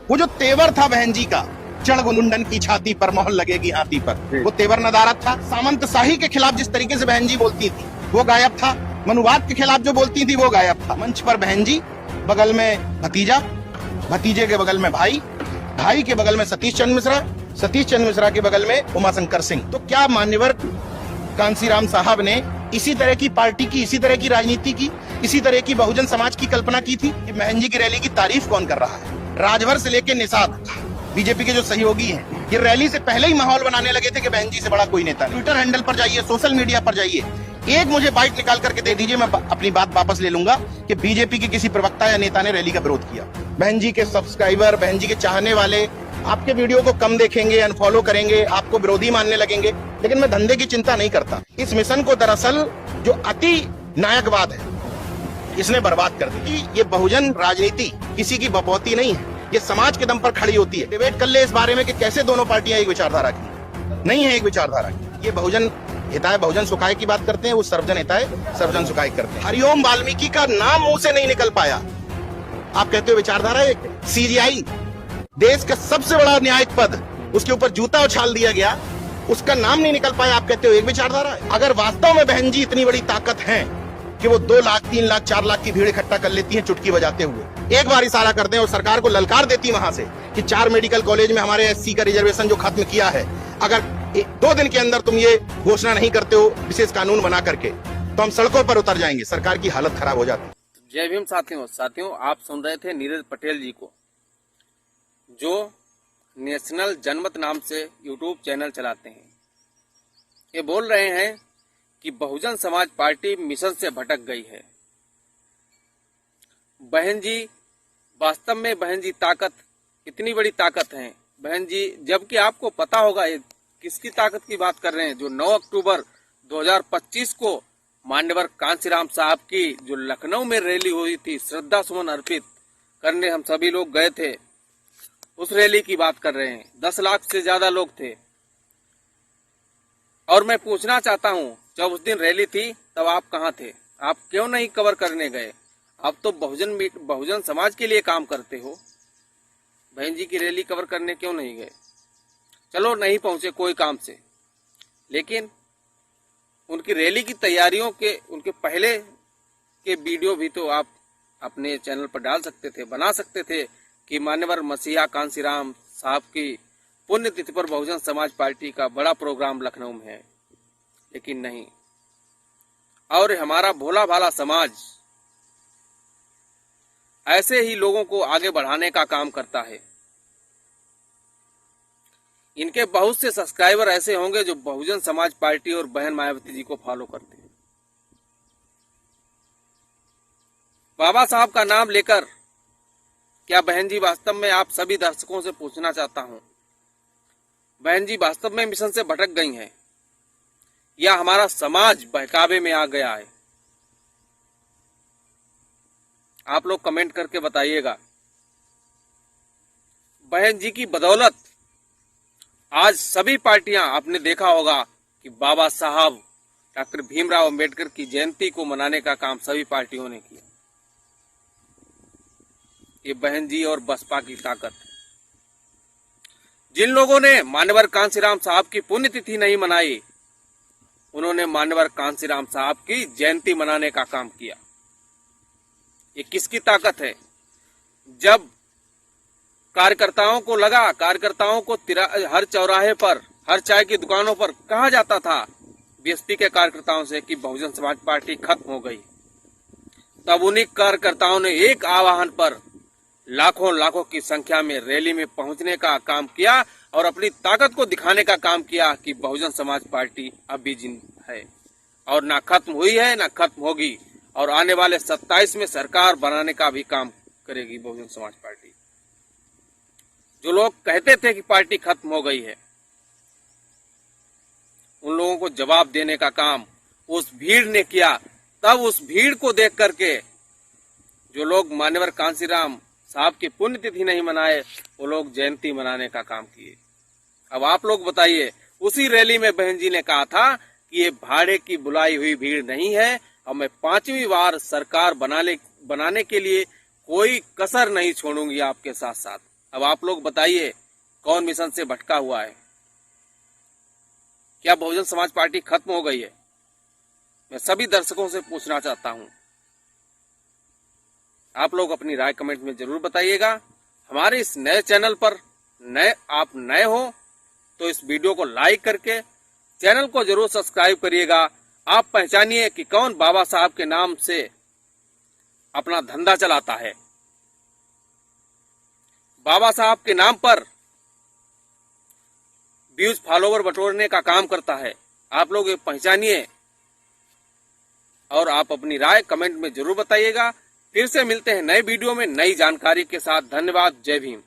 वो जो तेवर था बहन जी का, चढ़ गुंडन की छाती पर मोहर लगेगी हाथी पर, वो तेवर नदारत था। सामंत शाही के खिलाफ जिस तरीके से बहन जी बोलती थी वो गायब था। मनुवाद के खिलाफ जो बोलती थी वो गायब था। मंच पर बहन जी, बगल में भतीजा, भतीजे के बगल में भाई, भाई के बगल में सतीश चंद्र मिश्रा, सतीश चंद्र मिश्रा के बगल में उमाशंकर सिंह। तो क्या मान्यवर कांसीराम साहब ने इसी तरह की पार्टी की, इसी तरह की राजनीति की, इसी तरह की बहुजन समाज की कल्पना की थी कि बहन जी की रैली की तारीफ कौन कर रहा है? राजभर से लेकर निषाद, बीजेपी के जो सहयोगी हैं, ये रैली से पहले ही माहौल बनाने लगे थे कि बहन जी से बड़ा कोई नेता नहीं। ट्विटर हैंडल पर जाइए, सोशल मीडिया पर जाइए, एक मुझे बाइट निकाल करके दे दीजिए, मैं अपनी बात वापस ले लूंगा कि बीजेपी के किसी प्रवक्ता या नेता ने रैली का विरोध किया। बहन जी के सब्सक्राइबर, बहन जी के चाहने वाले आपके वीडियो को कम देखेंगे, अनफॉलो करेंगे, आपको विरोधी मानने लगेंगे, लेकिन मैं धंधे की चिंता नहीं करता। इस मिशन को दरअसल जो अति नायकवाद है इसने बर्बाद कर दी। ये बहुजन राजनीति किसी की बपौती नहीं है, ये समाज के दम पर खड़ी होती है। डिबेट कर ले इस बारे में कि कैसे दोनों पार्टियां एक विचारधारा की नहीं है, एक विचारधारा की। ये बहुजन हिताय बहुजन सुखाय की बात करते हैं, वो सर्वजन हिताय सर्वजन सुखाय करते हैं। हरिओम वाल्मीकि का नाम मुंह से नहीं निकल पाया। आप कहते हो विचारधारा एक सीजीआई, देश का सबसे बड़ा न्यायिक पद, उसके ऊपर जूता उछाल दिया गया, उसका नाम नहीं निकल पाया। आप कहते हो एक विचारधारा है। अगर वास्तव में बहन जी इतनी बड़ी ताकत है कि वो 2 लाख 3 लाख 4 लाख की भीड़ इकट्ठा कर लेती है चुटकी बजाते हुए, एक बार इशारा कर दें और सरकार को ललकार देती वहां से कि 4 मेडिकल कॉलेज में हमारे एससी का रिजर्वेशन जो खत्म किया है, अगर 2 दिन के अंदर तुम ये घोषणा नहीं करते हो विशेष कानून बना करके, तो हम सड़कों पर उतर जाएंगे। सरकार की हालत खराब हो जाती। जय भीम साथियों, आप सुन रहे थे नीरज पटेल जी को, जो नेशनल जनमत नाम से यूट्यूब चैनल चलाते हैं। ये बोल रहे हैं कि बहुजन समाज पार्टी मिशन से भटक गई है। बहन जी, वास्तव में बहन जी ताकत, इतनी बड़ी ताकत है बहन जी, जबकि आपको पता होगा ये किसकी ताकत की बात कर रहे हैं। जो 9 अक्टूबर 2025 को मान्यवर कांसीराम साहब की जो लखनऊ में रैली हुई थी, श्रद्धा सुमन अर्पित करने हम सभी लोग गए थे, उस रैली की बात कर रहे हैं। 10 लाख से ज्यादा लोग थे। और मैं पूछना चाहता हूं, जब उस दिन रैली थी तब आप कहां थे? आप क्यों नहीं कवर करने गए? आप तो बहुजन समाज के लिए काम करते हो, बहन जी की रैली कवर करने क्यों नहीं गए? चलो नहीं पहुंचे कोई काम से, लेकिन उनकी रैली की तैयारियों के उनके पहले के वीडियो भी तो आप अपने चैनल पर डाल सकते थे, बना सकते थे कि मान्यवर मसीहा कांसीराम साहब की पुण्यतिथि पर बहुजन समाज पार्टी का बड़ा प्रोग्राम लखनऊ में है, लेकिन नहीं। और हमारा भोला भाला समाज ऐसे ही लोगों को आगे बढ़ाने का काम करता है। इनके बहुत से सब्सक्राइबर ऐसे होंगे जो बहुजन समाज पार्टी और बहन मायावती जी को फॉलो करते हैं। बाबा साहब का नाम लेकर क्या बहन जी वास्तव में, आप सभी दर्शकों से पूछना चाहता हूं, बहन जी वास्तव में मिशन से भटक गई हैं या हमारा समाज बहकावे में आ गया है? आप लोग कमेंट करके बताइएगा। बहन जी की बदौलत आज सभी पार्टियां, आपने देखा होगा कि बाबा साहब डॉक्टर भीमराव अंबेडकर की जयंती को मनाने का काम सभी पार्टियों ने किया। ये बहन जी और बसपा की ताकत है। जिन लोगों ने मान्यवर कांसीराम साहब की पुण्यतिथि नहीं मनाई, उन्होंने मान्यवर कांसीराम साहब की जयंती मनाने का काम किया। ये किसकी ताकत है? जब कार्यकर्ताओं को लगा, कार्यकर्ताओं को हर चौराहे पर, हर चाय की दुकानों पर कहा जाता था बीएसपी के कार्यकर्ताओं से कि बहुजन समाज पार्टी खत्म हो गई, तब उन्हीं कार्यकर्ताओं ने एक आह्वान पर लाखों लाखों की संख्या में रैली में पहुंचने का काम किया और अपनी ताकत को दिखाने का काम किया कि बहुजन समाज पार्टी अभी जिंदा है और ना खत्म हुई है ना खत्म होगी, और आने वाले 27 में सरकार बनाने का भी काम करेगी बहुजन समाज पार्टी। जो लोग कहते थे कि पार्टी खत्म हो गई है, उन लोगों को जवाब देने का काम उस भीड़ ने किया। तब उस भीड़ को देख करके जो लोग मान्यवर कांसीराम साहब की पुण्यतिथि नहीं मनाए, वो लोग जयंती मनाने का काम किए। अब आप लोग बताइए, उसी रैली में बहन जी ने कहा था कि ये भाड़े की बुलाई हुई भीड़ नहीं है और मैं 5वीं बार सरकार बनाने के लिए कोई कसर नहीं छोड़ूंगी आपके साथ साथ। अब आप लोग बताइए कौन मिशन से भटका हुआ है? क्या बहुजन समाज पार्टी खत्म हो गई है? मैं सभी दर्शकों से पूछना चाहता हूं। आप लोग अपनी राय कमेंट में जरूर बताइएगा। हमारे इस नए चैनल पर आप नए हो तो इस वीडियो को लाइक करके चैनल को जरूर सब्सक्राइब करिएगा। आप पहचानिए कि कौन बाबा साहब के नाम से अपना धंधा चलाता है, बाबा साहब के नाम पर व्यूज फॉलोवर बटोरने का काम करता है। आप लोग ये पहचानिए और आप अपनी राय कमेंट में जरूर बताइएगा। फिर से मिलते हैं नए वीडियो में नई जानकारी के साथ। धन्यवाद। जय भीम।